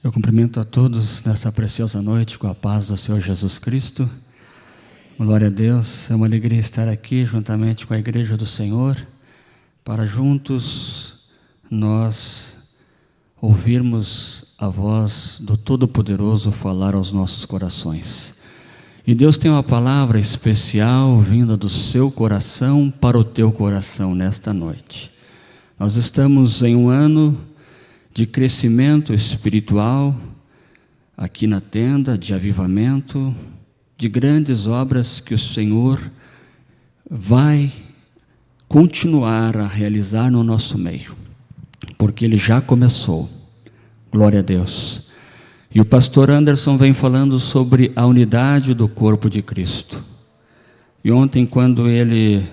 Eu cumprimento a todos nessa preciosa noite com a paz do Senhor Jesus Cristo. Glória a Deus, é uma alegria estar aqui juntamente com a Igreja do Senhor, para juntos nós ouvirmos a voz do Todo-Poderoso falar aos nossos corações. E Deus tem uma palavra especial vinda do seu coração para o teu coração nesta noite. Nós estamos em um ano de crescimento espiritual, aqui na tenda, de avivamento, de grandes obras que o Senhor vai continuar a realizar no nosso meio, porque Ele já começou. Glória a Deus. E o pastor Anderson vem falando sobre a unidade do corpo de Cristo. E ontem, quando ele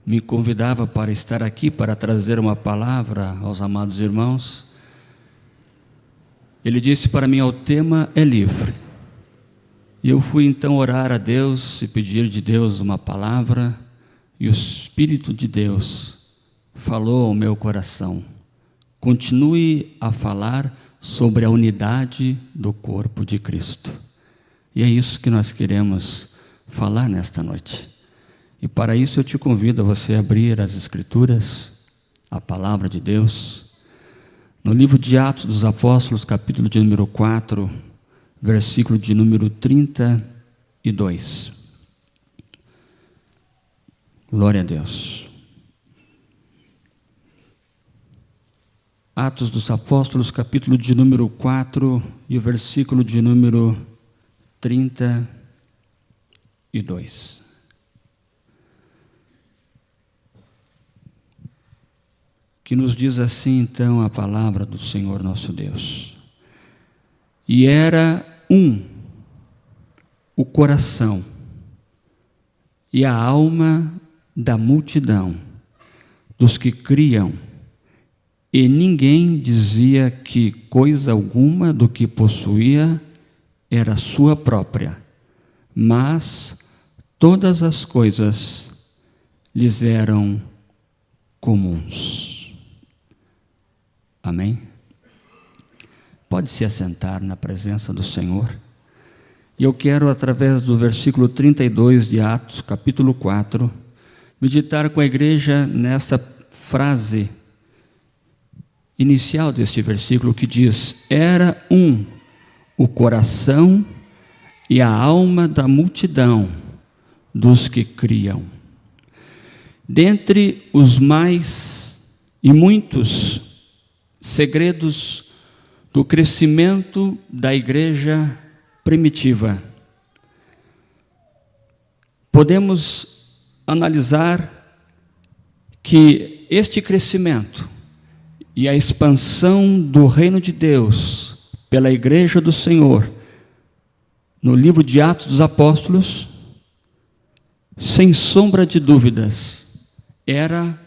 me convidava para estar aqui, para trazer uma palavra aos amados irmãos, ele disse para mim: o tema é livre. E eu fui então orar a Deus e pedir de Deus uma palavra, e o Espírito de Deus falou ao meu coração: continue a falar sobre a unidade do corpo de Cristo. E é isso que nós queremos falar nesta noite. E para isso eu te convido a você abrir as Escrituras, a Palavra de Deus, no livro de Atos dos Apóstolos, capítulo de número 4, versículo de número 32. Glória a Deus. Atos dos Apóstolos, capítulo de número 4 e o versículo de número 32. Que nos diz assim então a palavra do Senhor nosso Deus. E era o coração e a alma da multidão dos que criam, e ninguém dizia que coisa alguma do que possuía era sua própria, mas todas as coisas lhes eram comuns. Amém? Pode se assentar na presença do Senhor. E eu quero, através do versículo 32 de Atos, capítulo 4, meditar com a igreja nessa frase inicial deste versículo que diz: era o coração e a alma da multidão dos que criam. Dentre os mais e muitos segredos do crescimento da igreja primitiva, podemos analisar que este crescimento e a expansão do reino de Deus pela igreja do Senhor, no livro de Atos dos Apóstolos, sem sombra de dúvidas, era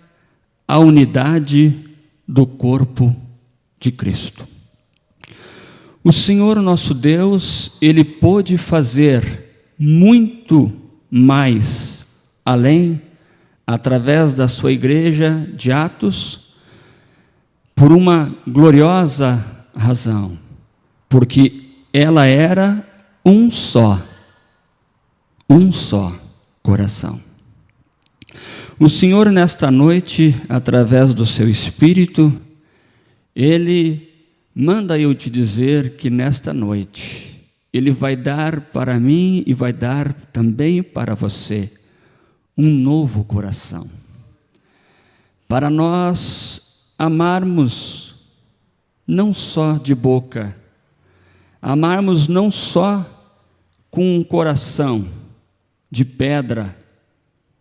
a unidade do corpo de Cristo. O Senhor nosso Deus, Ele pôde fazer muito mais além, através da sua igreja de Atos, por uma gloriosa razão, porque ela era um só coração. O Senhor, nesta noite, através do seu Espírito, Ele manda eu te dizer que nesta noite Ele vai dar para mim e vai dar também para você um novo coração, para nós amarmos não só de boca, amarmos não só com um coração de pedra,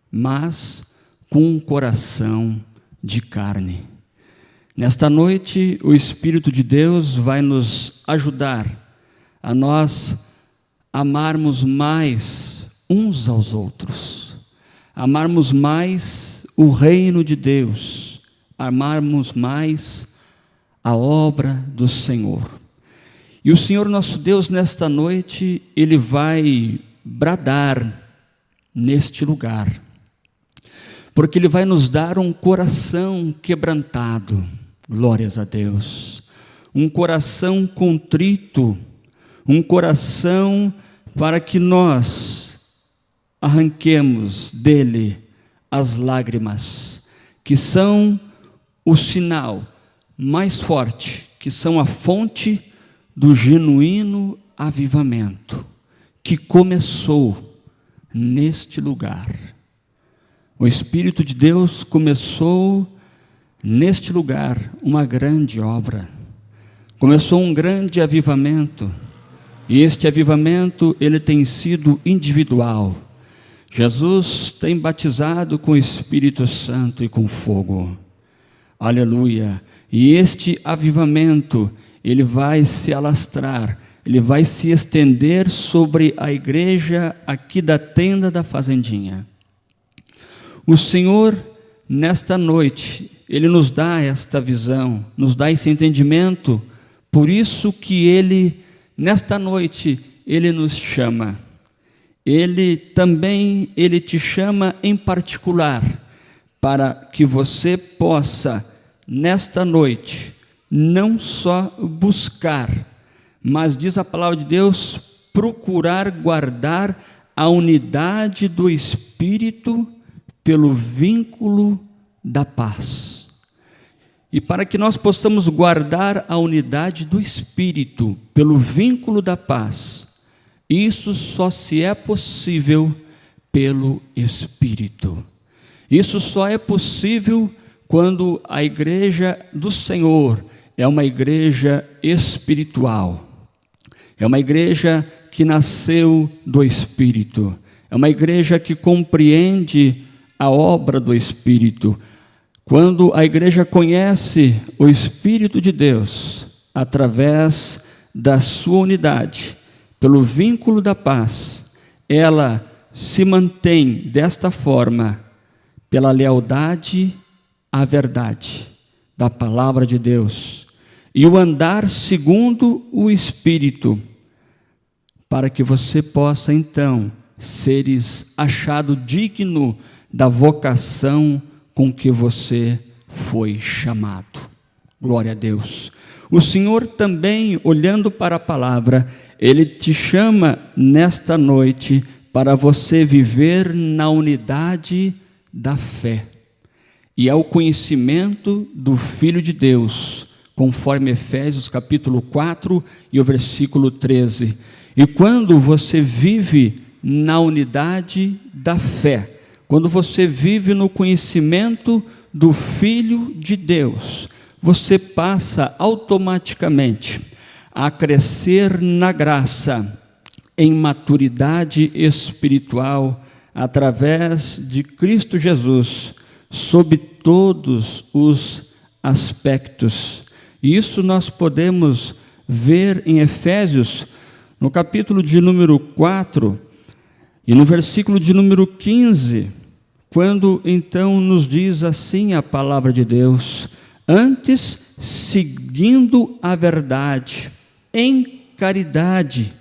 mas com um coração de carne. Nesta noite, o Espírito de Deus vai nos ajudar a nós amarmos mais uns aos outros, amarmos mais o reino de Deus, amarmos mais a obra do Senhor. E o Senhor nosso Deus, nesta noite, Ele vai bradar neste lugar, porque Ele vai nos dar um coração quebrantado. Glórias a Deus. um coração contrito, um coração para que nós arranquemos dele as lágrimas, que são o sinal mais forte, que são a fonte do genuíno avivamento, que começou neste lugar. O Espírito de Deus começou neste lugar uma grande obra, começou um grande avivamento, e este avivamento ele tem sido individual. Jesus tem batizado com o Espírito Santo e com fogo, aleluia, e este avivamento ele vai se alastrar, ele vai se estender sobre a igreja aqui da tenda da fazendinha. O Senhor, nesta noite, Ele nos dá esta visão, nos dá esse entendimento, por isso que Ele, nesta noite, Ele nos chama. Ele te chama em particular, para que você possa, nesta noite, não só buscar, mas diz a palavra de Deus, procurar guardar a unidade do Espírito pelo vínculo da paz. E para que nós possamos guardar a unidade do Espírito pelo vínculo da paz, isso só se é possível pelo Espírito. Isso só é possível quando a igreja do Senhor é uma igreja espiritual. É uma igreja que nasceu do Espírito. É uma igreja que compreende a obra do Espírito. Quando a igreja conhece o Espírito de Deus, através da sua unidade, pelo vínculo da paz, ela se mantém desta forma, pela lealdade à verdade da palavra de Deus, e o andar segundo o Espírito, para que você possa então seres achado digno da vocação com que você foi chamado. Glória a Deus. O Senhor também, olhando para a palavra, Ele te chama nesta noite para você viver na unidade da fé. E é o conhecimento do Filho de Deus, conforme Efésios capítulo 4 e o versículo 13. E quando você vive na unidade da fé, quando você vive no conhecimento do Filho de Deus, você passa automaticamente a crescer na graça, em maturidade espiritual, através de Cristo Jesus, sob todos os aspectos. E isso nós podemos ver em Efésios, no capítulo de número 4, e no versículo de número 15, quando então nos diz assim a palavra de Deus: antes, seguindo a verdade, em caridade,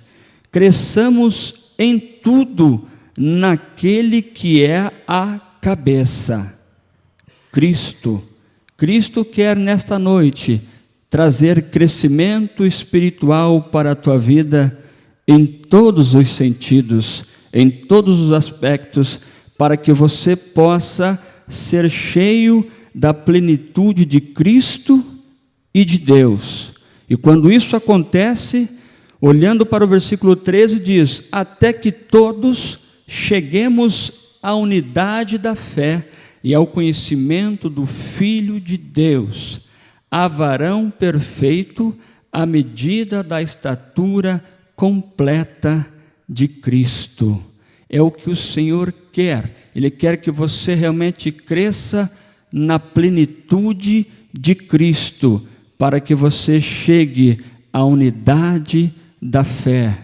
cresçamos em tudo naquele que é a cabeça, Cristo. Cristo quer nesta noite trazer crescimento espiritual para a tua vida em todos os sentidos, em todos os aspectos, para que você possa ser cheio da plenitude de Cristo e de Deus. E quando isso acontece, olhando para o versículo 13, diz: até que todos cheguemos à unidade da fé e ao conhecimento do Filho de Deus, a varão perfeito, à medida da estatura completa de Cristo. É o que o Senhor quer. Ele quer que você realmente cresça na plenitude de Cristo, para que você chegue à unidade da fé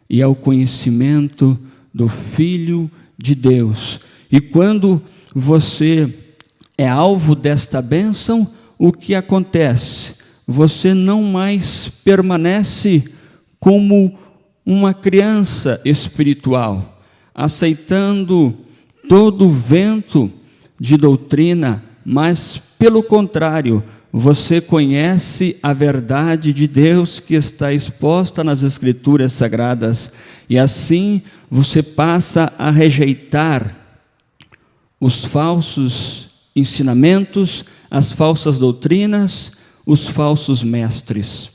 e ao conhecimento do Filho de Deus. E quando você é alvo desta bênção, o que acontece? Você não mais permanece como uma criança espiritual, aceitando todo o vento de doutrina, mas, pelo contrário, você conhece a verdade de Deus que está exposta nas Escrituras Sagradas, e assim você passa a rejeitar os falsos ensinamentos, as falsas doutrinas, os falsos mestres,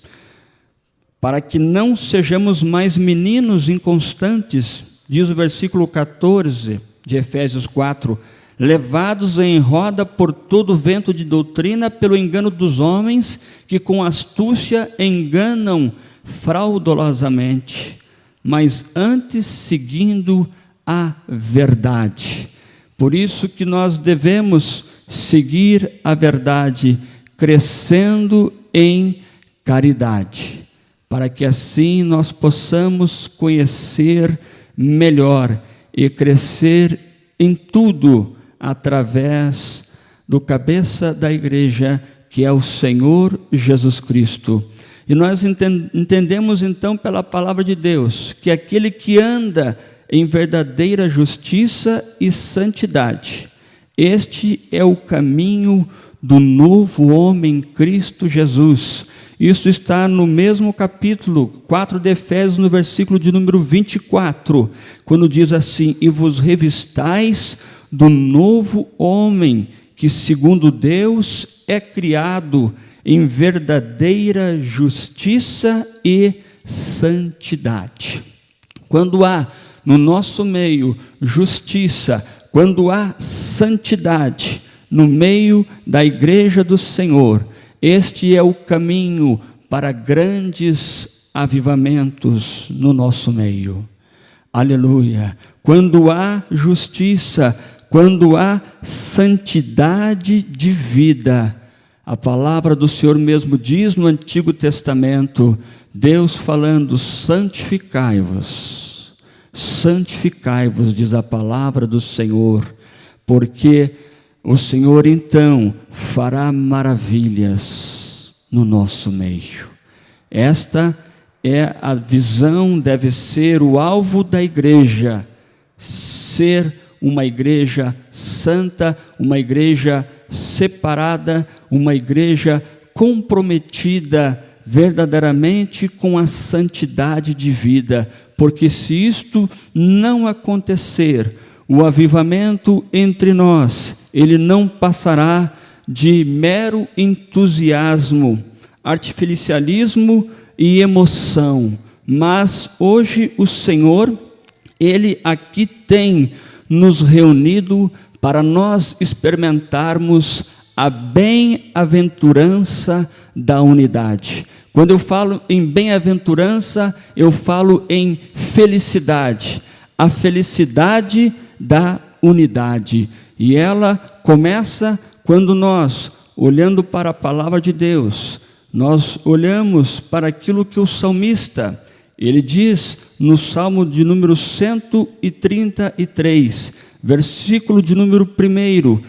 para que não sejamos mais meninos inconstantes, diz o versículo 14 de Efésios 4, levados em roda por todo vento de doutrina, pelo engano dos homens, que com astúcia enganam fraudulosamente, mas antes seguindo a verdade. Por isso que nós devemos seguir a verdade, crescendo em caridade, para que assim nós possamos conhecer melhor e crescer em tudo, através do cabeça da igreja, que é o Senhor Jesus Cristo. E nós entendemos então pela palavra de Deus, que aquele que anda em verdadeira justiça e santidade, este é o caminho do novo homem, Cristo Jesus. Isso está no mesmo capítulo 4 de Efésios, no versículo de número 24, quando diz assim: e vos revistais do novo homem, que segundo Deus é criado em verdadeira justiça e santidade. Quando há no nosso meio justiça, quando há santidade no meio da igreja do Senhor, este é o caminho para grandes avivamentos no nosso meio. Aleluia! Quando há justiça, quando há santidade de vida, a palavra do Senhor mesmo diz no Antigo Testamento, Deus falando: santificai-vos, santificai-vos, diz a palavra do Senhor, porque o Senhor então fará maravilhas no nosso meio. Esta é a visão, deve ser o alvo da igreja, ser uma igreja santa, uma igreja separada, uma igreja comprometida verdadeiramente com a santidade de vida, porque se isto não acontecer, o avivamento entre nós, ele não passará de mero entusiasmo, artificialismo e emoção, mas hoje o Senhor, Ele aqui tem nos reunido para nós experimentarmos a bem-aventurança da unidade. Quando eu falo em bem-aventurança, eu falo em felicidade, a felicidade da unidade. E ela começa quando nós, olhando para a palavra de Deus, nós olhamos para aquilo que o salmista, ele diz no Salmo de número 133, versículo de número 1,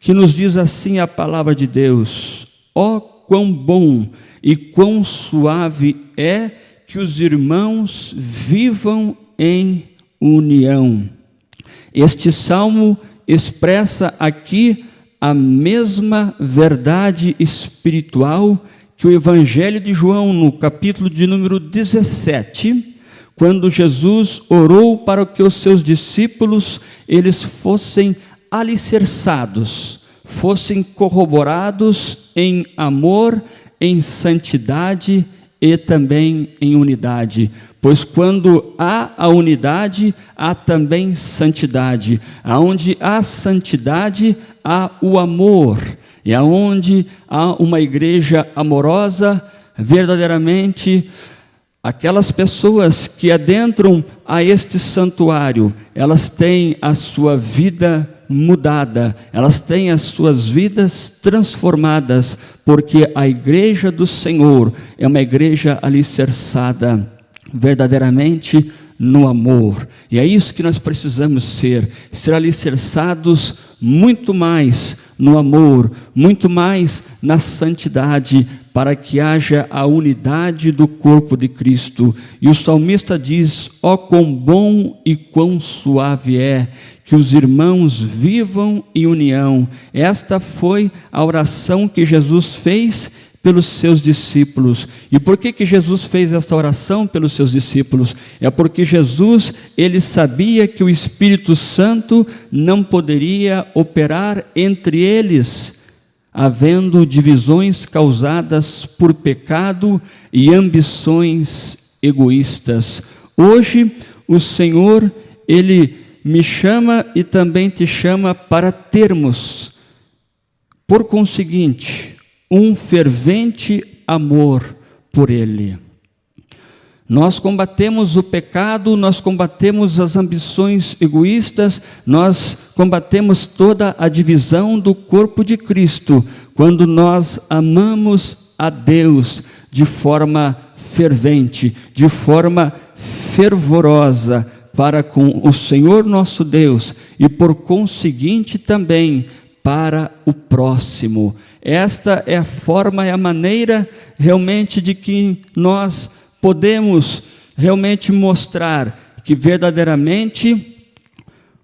que nos diz assim a palavra de Deus: ó, quão bom e quão suave é que os irmãos vivam em união. Este salmo expressa aqui a mesma verdade espiritual que o Evangelho de João, no capítulo de número 17, quando Jesus orou para que os seus discípulos eles fossem alicerçados, fossem corroborados em amor, em santidade e também em unidade. Pois quando há a unidade, há também santidade. Aonde há santidade, há o amor. E aonde há uma igreja amorosa, verdadeiramente, aquelas pessoas que adentram a este santuário, elas têm a sua vida mudada, elas têm as suas vidas transformadas, porque a igreja do Senhor é uma igreja alicerçada verdadeiramente no amor. E é isso que nós precisamos ser alicerçados muito mais no amor, muito mais na santidade, para que haja a unidade do corpo de Cristo. E o salmista diz: ó, quão bom e quão suave é que os irmãos vivam em união. Esta foi a oração que Jesus fez pelos seus discípulos. E por que Jesus fez esta oração pelos seus discípulos? É porque Jesus, ele sabia que o Espírito Santo não poderia operar entre eles, havendo divisões causadas por pecado e ambições egoístas. Hoje, o Senhor, ele me chama e também te chama para termos, por conseguinte, um fervente amor por Ele. Nós combatemos o pecado, nós combatemos as ambições egoístas, nós combatemos toda a divisão do corpo de Cristo, quando nós amamos a Deus de forma fervente, de forma fervorosa, para com o Senhor nosso Deus e por conseguinte também para o próximo. Esta é a forma, é a maneira realmente de que nós podemos realmente mostrar que verdadeiramente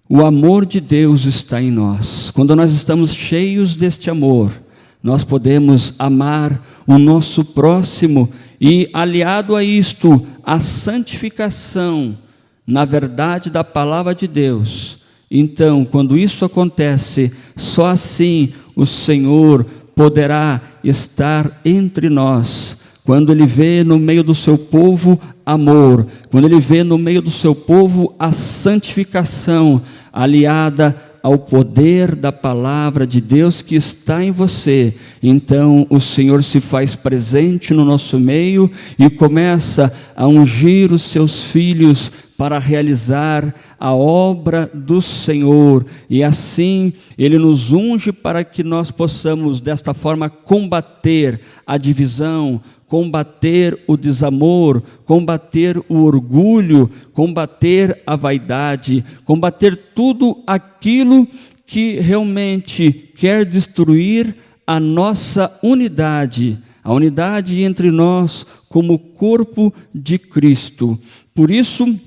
o amor de Deus está em nós. Quando nós estamos cheios deste amor, nós podemos amar o nosso próximo e, aliado a isto, a santificação na verdade da palavra de Deus. Então, quando isso acontece, só assim o Senhor poderá estar entre nós. Quando Ele vê no meio do seu povo amor, quando Ele vê no meio do seu povo a santificação, aliada ao poder da palavra de Deus que está em você, então o Senhor se faz presente no nosso meio e começa a ungir os seus filhos para realizar a obra do Senhor, e assim Ele nos unge para que nós possamos desta forma combater a divisão, combater o desamor, combater o orgulho, combater a vaidade, combater tudo aquilo que realmente quer destruir a nossa unidade, a unidade entre nós como corpo de Cristo. Por isso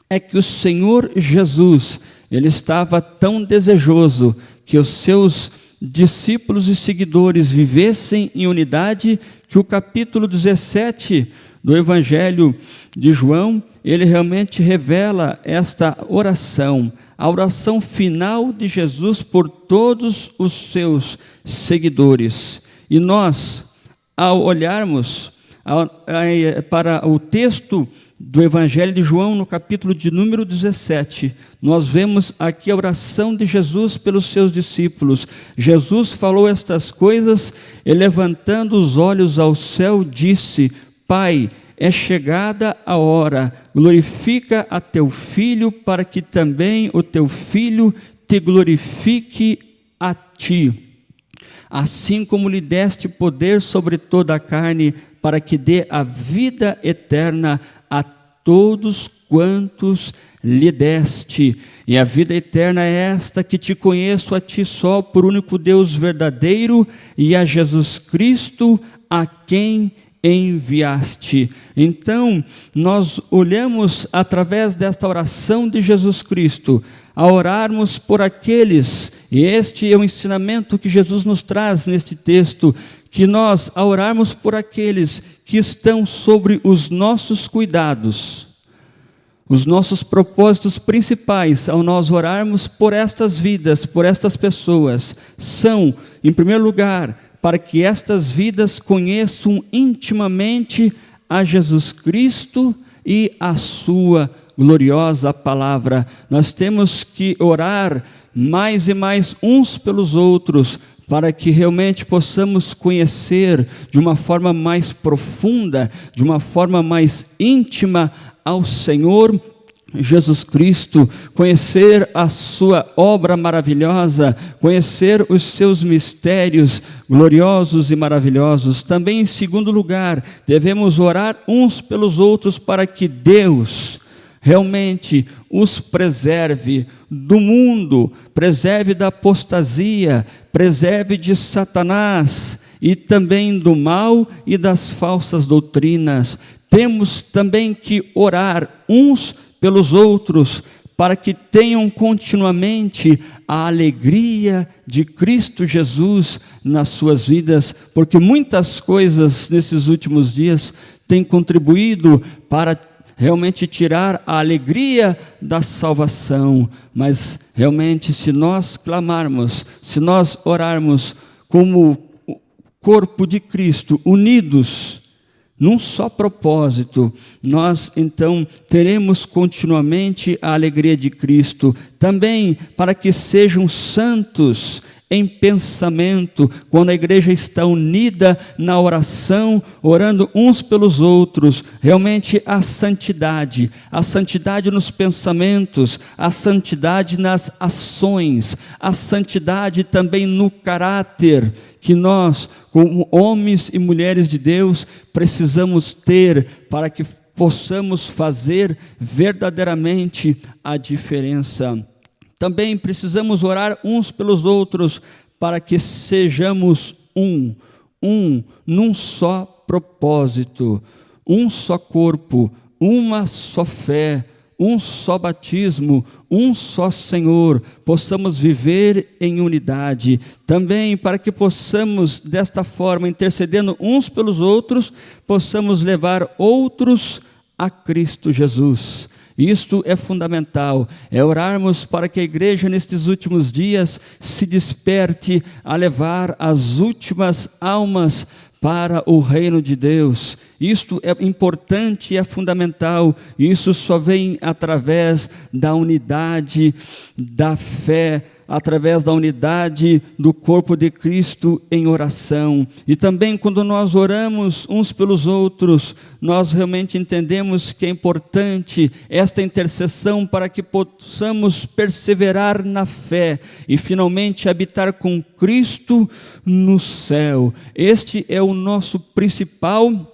é que o Senhor Jesus, Ele estava tão desejoso que os seus discípulos e seguidores vivessem em unidade, que o capítulo 17 do Evangelho de João, ele realmente revela esta oração, a oração final de Jesus por todos os seus seguidores. E nós, ao olharmos para o texto do Evangelho de João, no capítulo de número 17, nós vemos aqui a oração de Jesus pelos seus discípulos. Jesus falou estas coisas e, levantando os olhos ao céu, disse: Pai, é chegada a hora, glorifica a teu Filho, para que também o teu Filho te glorifique a ti. Assim como lhe deste poder sobre toda a carne, para que dê a vida eterna a todos quantos lhe deste. E a vida eterna é esta, que te conheço a ti só, por único Deus verdadeiro, e a Jesus Cristo, a quem enviaste. Então, nós olhamos através desta oração de Jesus Cristo, a orarmos por aqueles, e este é o ensinamento que Jesus nos traz neste texto, que nós, a orarmos por aqueles que estão sobre os nossos cuidados, os nossos propósitos principais, ao nós orarmos por estas vidas, por estas pessoas, são, em primeiro lugar, para que estas vidas conheçam intimamente a Jesus Cristo e a sua gloriosa palavra. Nós temos que orar mais e mais uns pelos outros, para que realmente possamos conhecer de uma forma mais profunda, de uma forma mais íntima ao Senhor Jesus Cristo, conhecer a sua obra maravilhosa, conhecer os seus mistérios gloriosos e maravilhosos. Também, em segundo lugar, devemos orar uns pelos outros para que Deus realmente os preserve do mundo, preserve da apostasia, preserve de Satanás e também do mal e das falsas doutrinas. Temos também que orar uns pelos outros, para que tenham continuamente a alegria de Cristo Jesus nas suas vidas, porque muitas coisas nesses últimos dias têm contribuído para realmente tirar a alegria da salvação. Mas realmente, se nós clamarmos, se nós orarmos como o corpo de Cristo, unidos num só propósito, nós então teremos continuamente a alegria de Cristo. Também para que sejam santos em pensamento, quando a igreja está unida na oração, orando uns pelos outros, realmente a santidade nos pensamentos, a santidade nas ações, a santidade também no caráter, que nós, como homens e mulheres de Deus, precisamos ter para que possamos fazer verdadeiramente a diferença. Também precisamos orar uns pelos outros para que sejamos um num só propósito, um só corpo, uma só fé, um só batismo, um só Senhor, possamos viver em unidade. Também para que possamos, desta forma, intercedendo uns pelos outros, possamos levar outros a Cristo Jesus. Isto é fundamental, é orarmos para que a igreja nestes últimos dias se desperte a levar as últimas almas para o reino de Deus. Isto é importante e é fundamental. Isso só vem através da unidade da fé, através da unidade do corpo de Cristo em oração. E também quando nós oramos uns pelos outros, nós realmente entendemos que é importante esta intercessão para que possamos perseverar na fé e finalmente habitar com Cristo no céu. Este é o nosso principal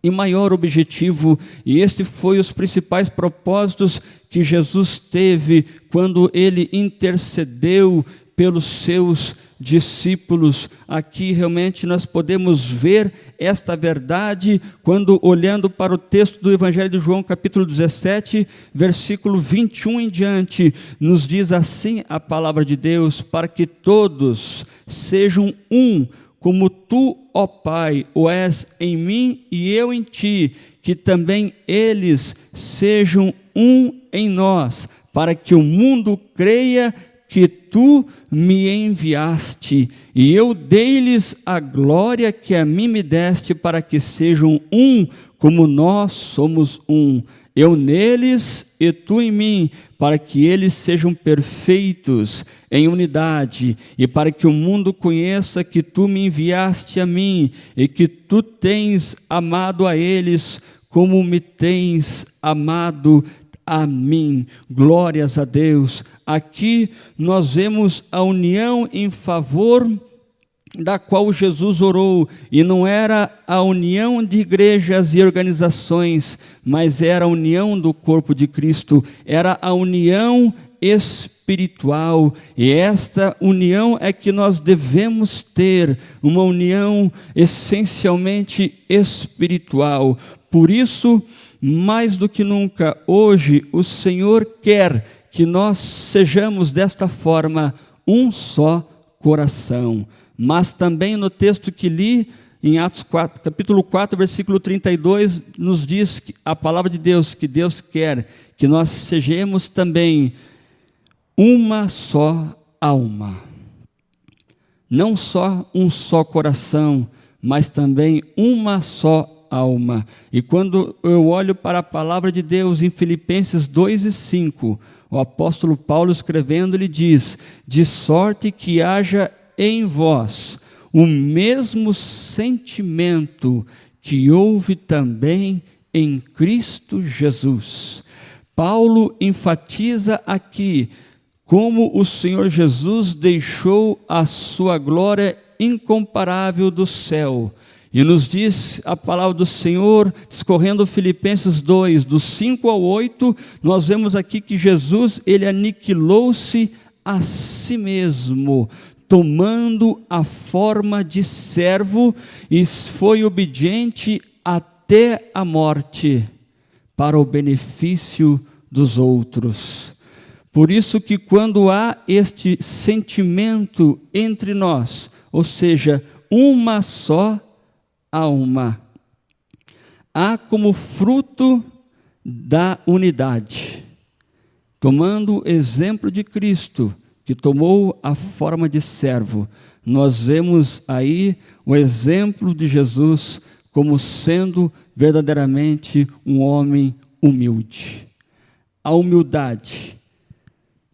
e maior objetivo, e este foi os principais propósitos que Jesus teve quando ele intercedeu pelos seus discípulos. Aqui realmente nós podemos ver esta verdade quando, olhando para o texto do Evangelho de João, capítulo 17, versículo 21 em diante, nos diz assim a palavra de Deus: para que todos sejam um, como tu, ó Pai, o és em mim e eu em ti, que também eles sejam um em nós, para que o mundo creia que tu me enviaste, e eu dei-lhes a glória que a mim me deste, para que sejam um, como nós somos um. Eu neles e tu em mim, para que eles sejam perfeitos em unidade, e para que o mundo conheça que tu me enviaste a mim, e que tu tens amado a eles, como me tens amado a mim. Glórias a Deus. Aqui nós vemos a união em favor da qual Jesus orou, e não era a união de igrejas e organizações, mas era a união do corpo de Cristo, era a união espiritual, e esta união é que nós devemos ter, uma união essencialmente espiritual. Por isso, mais do que nunca, hoje o Senhor quer que nós sejamos desta forma, um só coração. Mas também no texto que li, em Atos 4, capítulo 4, versículo 32, nos diz que a palavra de Deus, que Deus quer que nós sejamos também uma só alma. Não só um só coração, mas também uma só alma. E quando eu olho para a palavra de Deus em Filipenses 2:5, o apóstolo Paulo escrevendo, ele diz: de sorte que haja em vós o mesmo sentimento que houve também em Cristo Jesus. Paulo enfatiza aqui como o Senhor Jesus deixou a sua glória incomparável do céu, E nos diz a palavra do Senhor, discorrendo Filipenses 2, do 5 ao 8, nós vemos aqui que Jesus, ele aniquilou-se a si mesmo, tomando a forma de servo, e foi obediente até a morte, para o benefício dos outros. Por isso que quando há este sentimento entre nós, ou seja, uma só alma, há como fruto da unidade. Tomando o exemplo de Cristo, que tomou a forma de servo, nós vemos aí o exemplo de Jesus como sendo verdadeiramente um homem humilde. A humildade,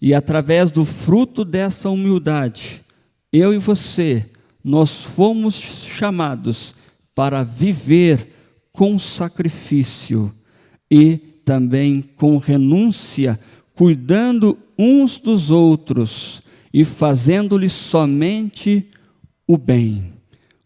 e através do fruto dessa humildade, eu e você, nós fomos chamados para viver com sacrifício e também com renúncia, cuidando uns dos outros e fazendo-lhes somente o bem.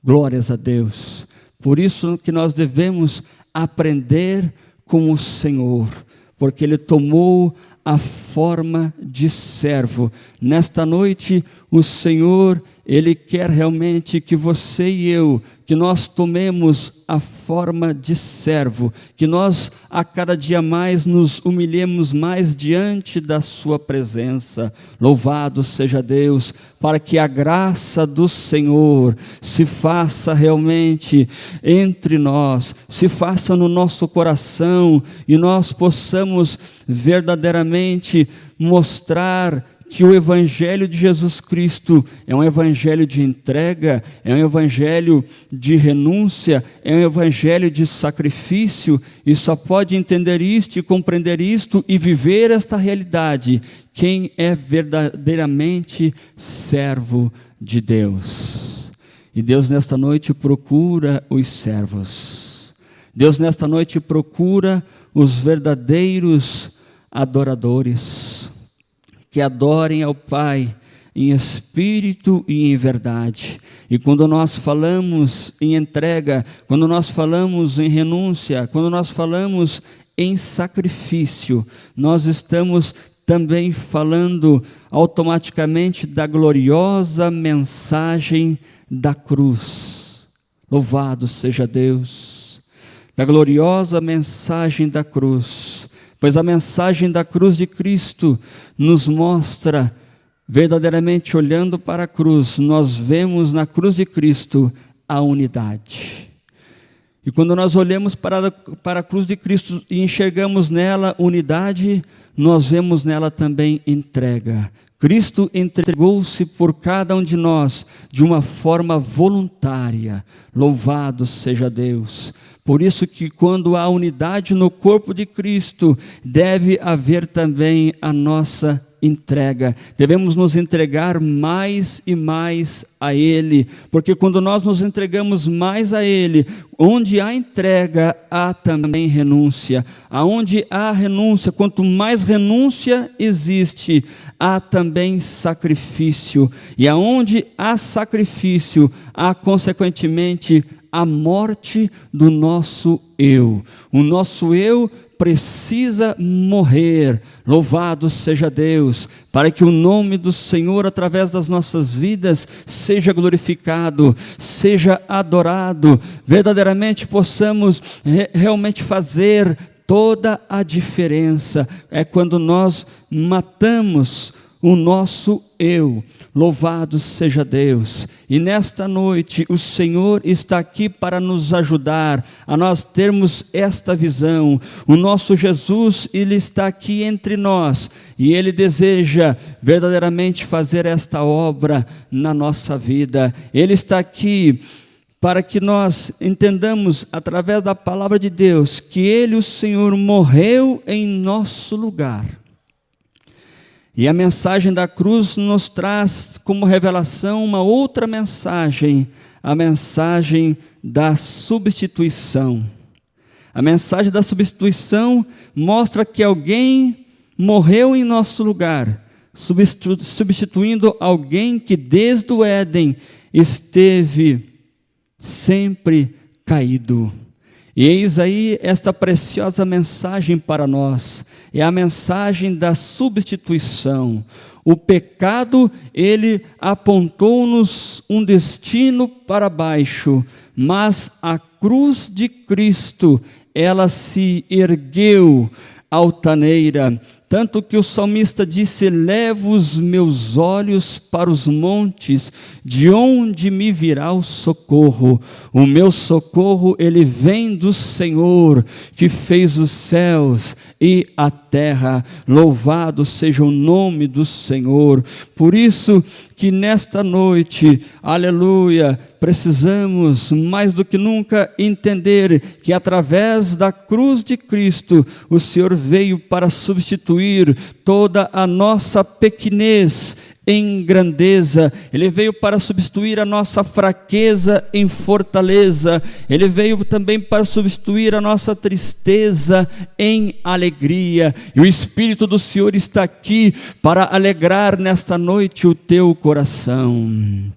Glórias a Deus. Por isso que nós devemos aprender com o Senhor, porque Ele tomou a forma de servo. Nesta noite, o Senhor, Ele quer realmente que você e eu, que nós tomemos a forma de servo, que nós a cada dia mais nos humilhemos mais diante da sua presença. Louvado seja Deus, para que a graça do Senhor se faça realmente entre nós, se faça no nosso coração, e nós possamos verdadeiramente mostrar que o Evangelho de Jesus Cristo é um Evangelho de entrega, é um Evangelho de renúncia, é um Evangelho de sacrifício, e só pode entender isto e compreender isto e viver esta realidade quem é verdadeiramente servo de Deus. E Deus nesta noite procura os servos. Deus nesta noite procura os verdadeiros adoradores, que adorem ao Pai em espírito e em verdade. E quando nós falamos em entrega, quando nós falamos em renúncia, quando nós falamos em sacrifício, nós estamos também falando automaticamente da gloriosa mensagem da cruz. Louvado seja Deus! Da gloriosa mensagem da cruz. Pois a mensagem da cruz de Cristo nos mostra, verdadeiramente olhando para a cruz, nós vemos na cruz de Cristo a unidade. E quando nós olhamos para a cruz de Cristo e enxergamos nela unidade, nós vemos nela também entrega. Cristo entregou-se por cada um de nós de uma forma voluntária. Louvado seja Deus! Por isso que quando há unidade no corpo de Cristo, deve haver também a nossa entrega. Devemos nos entregar mais e mais a Ele, porque quando nós nos entregamos mais a Ele, onde há entrega, há também renúncia. Aonde há renúncia, quanto mais renúncia existe, há também sacrifício. E aonde há sacrifício, há consequentemente a morte do nosso eu. O nosso eu precisa morrer. Louvado seja Deus, para que o nome do Senhor através das nossas vidas seja glorificado, seja adorado, verdadeiramente possamos realmente fazer toda a diferença. É quando nós matamos o nosso eu. Louvado seja Deus. E nesta noite o Senhor está aqui para nos ajudar a nós termos esta visão. O nosso Jesus, Ele está aqui entre nós e Ele deseja verdadeiramente fazer esta obra na nossa vida. Ele está aqui para que nós entendamos através da palavra de Deus que Ele, o Senhor, morreu em nosso lugar. E a mensagem da cruz nos traz como revelação uma outra mensagem, a mensagem da substituição. A mensagem da substituição mostra que alguém morreu em nosso lugar, substituindo alguém que desde o Éden esteve sempre caído. E eis aí esta preciosa mensagem para nós, é a mensagem da substituição. O pecado, ele apontou-nos um destino para baixo, mas a cruz de Cristo, ela se ergueu altaneira, tanto que o salmista disse: levo os meus olhos para os montes, de onde me virá o socorro? O meu socorro, ele vem do Senhor, que fez os céus e a terra. Louvado seja o nome do Senhor. Por isso que nesta noite, aleluia, precisamos mais do que nunca entender que através da cruz de Cristo, o Senhor veio para substituir toda a nossa pequenez em grandeza. Ele veio para substituir a nossa fraqueza em fortaleza. Ele veio também para substituir a nossa tristeza em alegria. E o Espírito do Senhor está aqui para alegrar nesta noite o teu coração.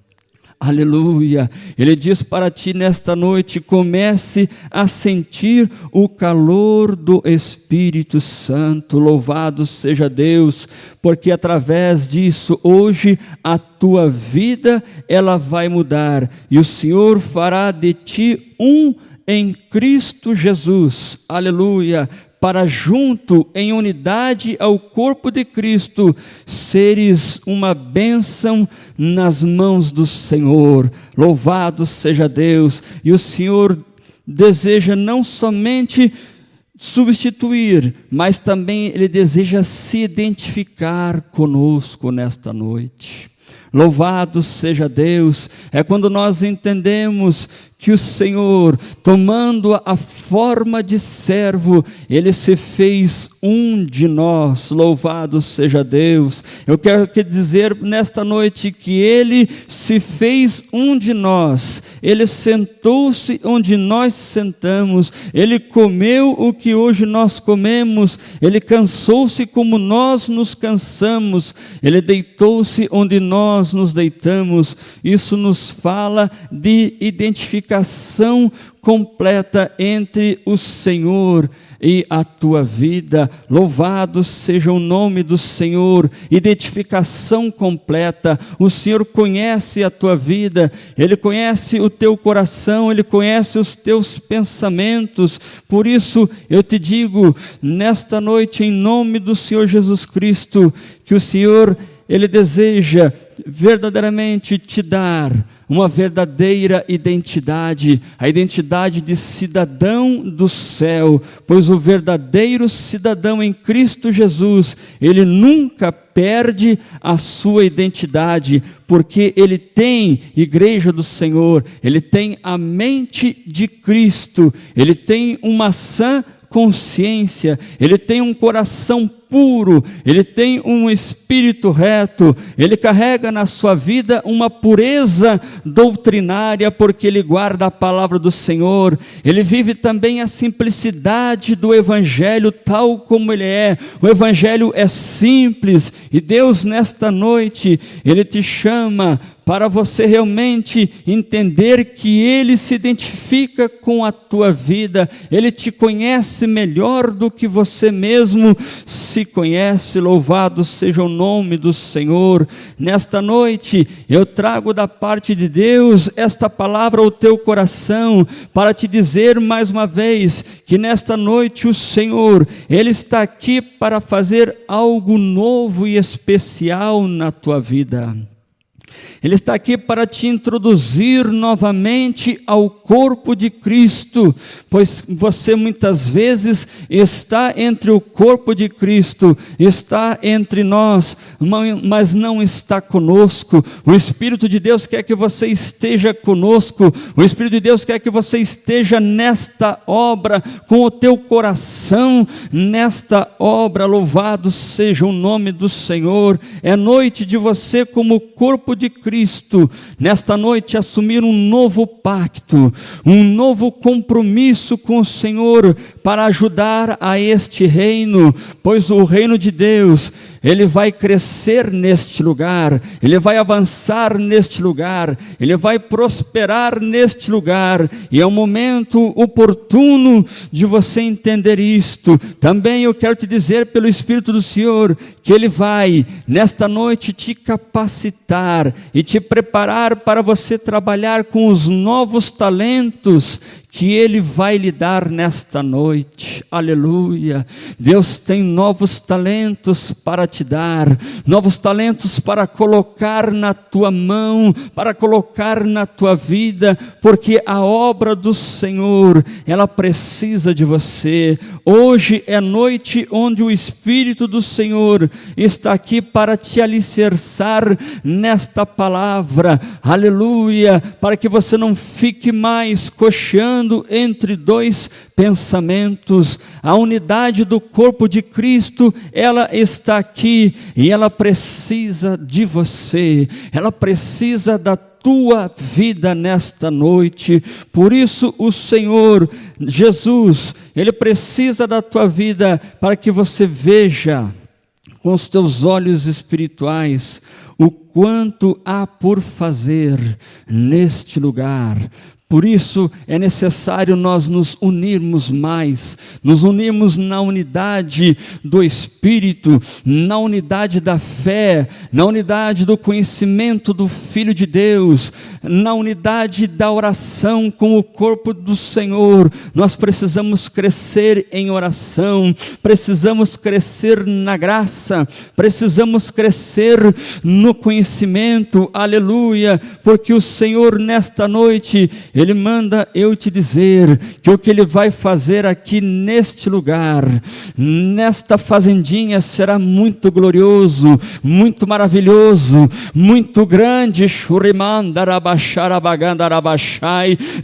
Aleluia, Ele diz para ti nesta noite: comece a sentir o calor do Espírito Santo. Louvado seja Deus, porque através disso hoje a tua vida ela vai mudar, e o Senhor fará de ti um em Cristo Jesus. Aleluia, para junto, em unidade ao corpo de Cristo, seres uma bênção nas mãos do Senhor. Louvado seja Deus. E o Senhor deseja não somente substituir, mas também Ele deseja se identificar conosco nesta noite. Louvado seja Deus. É quando nós entendemos que o Senhor, tomando a forma de servo, Ele se fez um de nós. Louvado seja Deus. Eu quero dizer nesta noite que Ele se fez um de nós. Ele sentou-se onde nós sentamos. Ele comeu o que hoje nós comemos. Ele cansou-se como nós nos cansamos. Ele deitou-se onde nós nos deitamos. Isso nos fala de identificação completa entre o Senhor e a tua vida. Louvado seja o nome do Senhor. Identificação completa. O Senhor conhece a tua vida, Ele conhece o teu coração, Ele conhece os teus pensamentos. Por isso eu te digo nesta noite, em nome do Senhor Jesus Cristo, que o Senhor, Ele deseja verdadeiramente te dar uma verdadeira identidade, a identidade de cidadão do céu, pois o verdadeiro cidadão em Cristo Jesus, ele nunca perde a sua identidade, porque ele tem, igreja do Senhor, ele tem a mente de Cristo, ele tem uma sã consciência, ele tem um coração puro, ele tem um espírito reto, ele carrega na sua vida uma pureza doutrinária, porque ele guarda a palavra do Senhor. Ele vive também a simplicidade do Evangelho tal como ele é. O Evangelho é simples, e Deus nesta noite, Ele te chama para você realmente entender que Ele se identifica com a tua vida, Ele te conhece melhor do que você mesmo se conhece. Louvado seja o nome do Senhor. Nesta noite, eu trago da parte de Deus esta palavra ao teu coração, para te dizer mais uma vez, que nesta noite o Senhor, Ele está aqui para fazer algo novo e especial na tua vida. Ele está aqui para te introduzir novamente ao corpo de Cristo, pois você muitas vezes está entre o corpo de Cristo, está entre nós, mas não está conosco. O Espírito de Deus quer que você esteja conosco, o Espírito de Deus quer que você esteja nesta obra, com o teu coração nesta obra. Louvado seja o nome do Senhor. É noite de você, como corpo de Cristo, nesta noite assumir um novo pacto, um novo compromisso com o Senhor, para ajudar a este reino, pois o reino de Deus, ele vai crescer neste lugar, ele vai avançar neste lugar, ele vai prosperar neste lugar, e é um momento oportuno de você entender isto. Também eu quero te dizer pelo Espírito do Senhor, que ele vai nesta noite te capacitar e te preparar para você trabalhar com os novos talentos que ele vai lhe dar nesta noite. Aleluia. Deus tem novos talentos para te dar, novos talentos para colocar na tua mão, para colocar na tua vida, porque a obra do Senhor, ela precisa de você. Hoje é noite onde o Espírito do Senhor está aqui para te alicerçar nesta palavra. Aleluia. Para que você não fique mais cocheando entre dois pensamentos. A unidade do corpo de Cristo, ela está aqui e ela precisa de você, ela precisa da tua vida nesta noite. Por isso o Senhor Jesus, ele precisa da tua vida para que você veja com os teus olhos espirituais o quanto há por fazer neste lugar. Por isso é necessário nós nos unirmos mais, nos unirmos na unidade do Espírito, na unidade da fé, na unidade do conhecimento do Filho de Deus, na unidade da oração com o corpo do Senhor. Nós precisamos crescer em oração, precisamos crescer na graça, precisamos crescer no conhecimento, aleluia, porque o Senhor nesta noite, ele manda eu te dizer que o que ele vai fazer aqui neste lugar, nesta fazendinha, será muito glorioso, muito maravilhoso, muito grande.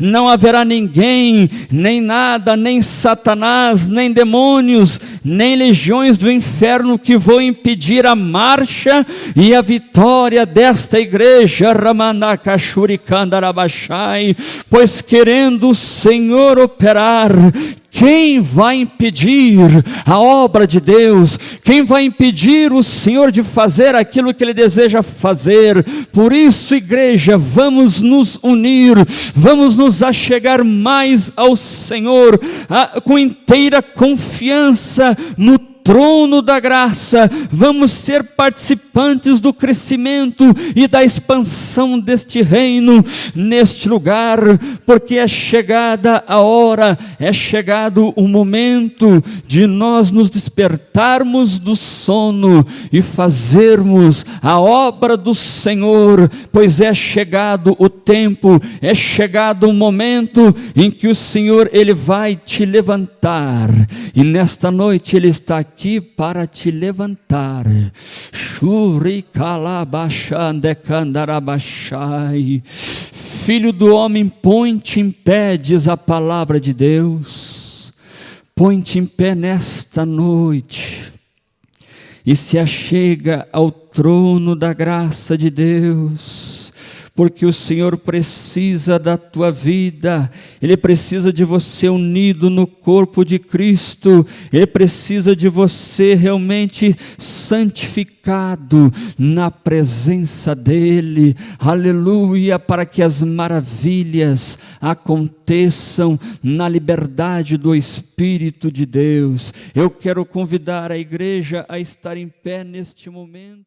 Não haverá ninguém, nem nada, nem Satanás, nem demônios, nem legiões do inferno que vão impedir a marcha e a vitória desta igreja. Pois querendo o Senhor operar, quem vai impedir a obra de Deus? Quem vai impedir o Senhor de fazer aquilo que Ele deseja fazer? Por isso, igreja, vamos nos unir, vamos nos achegar mais ao Senhor, com inteira confiança no trono da graça. Vamos ser participantes do crescimento e da expansão deste reino neste lugar, porque é chegada a hora, é chegado o momento de nós nos despertarmos do sono e fazermos a obra do Senhor, pois é chegado o tempo, é chegado o momento em que o Senhor, ele vai te levantar, e nesta noite ele está aqui para te levantar. Filho do homem, põe-te em pé, diz a palavra de Deus. Põe-te em pé nesta noite e se achega ao trono da graça de Deus. Porque o Senhor precisa da tua vida, Ele precisa de você unido no corpo de Cristo, Ele precisa de você realmente santificado na presença dEle, aleluia, para que as maravilhas aconteçam na liberdade do Espírito de Deus. Eu quero convidar a igreja a estar em pé neste momento.